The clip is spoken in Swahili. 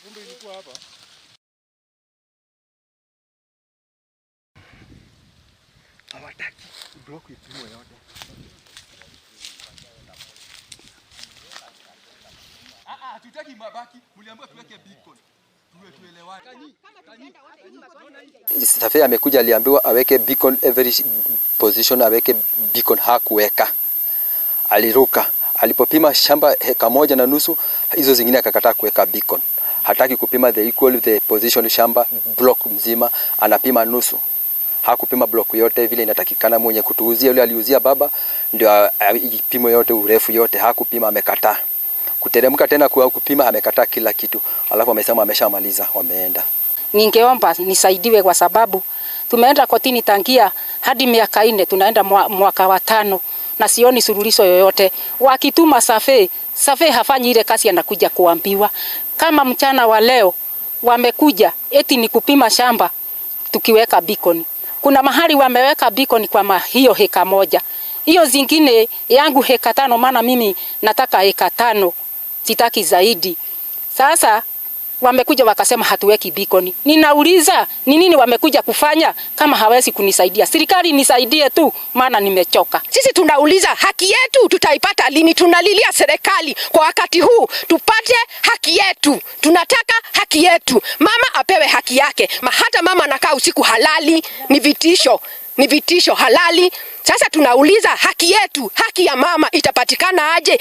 Kumbe ilikuwa hapa. Hawataki block ipimo yote. Hatutaki mabaki, mliambiwa tuweke beacon. Safari amekuja aliambiwa aweke beacon every position, aweke beacon, hakuweka. Aliruka. Alipopima shamba 1.5 hizo zingine akakataa kuweka beacon. Hataki kupima the position shamba block mzima, anapima nusu. Hakupima block yote vile inatakikana. Mwenye kutuuzia yule aliuzia baba ndio ipimo yote, urefu yote hakupima, amekataa. Kuteremka tena kwa kupima amekataa kila kitu. Alafu amesema ameshamaliza, wameenda. Ningeomba nisaidiwe kwa sababu tumeenda kotini tangia hadi miaka 4, tunaenda mwaka wa 5 na sioni suluhisho yoyote. Wakituma survey hafanyi ile kazi anakuja kuambiwa. Kama mchana wa leo wamekuja eti ni kupima shamba tukiweka beacon. Kuna mahali wameweka beacon kwa hiyo heka 1. Hiyo zingine yangu heka 5, maana mimi nataka heka 5. Sitaki zaidi. Sasa wamekuja wakasema hatuweki beacon. Ninauliza ni nini wamekuja kufanya kama hawezi kunisaidia? Serikali nisaidie tu, maana nimechoka. Sisi tunauliza haki yetu tutaipata lini? Tunalilia serikali kwa wakati huu tupate haki yetu. Tunataka haki yetu. Mama apewe haki yake. Hata mama anakaa usiku halali, ni vitisho halali. Sasa tunauliza haki yetu, haki ya mama itapatikana aje?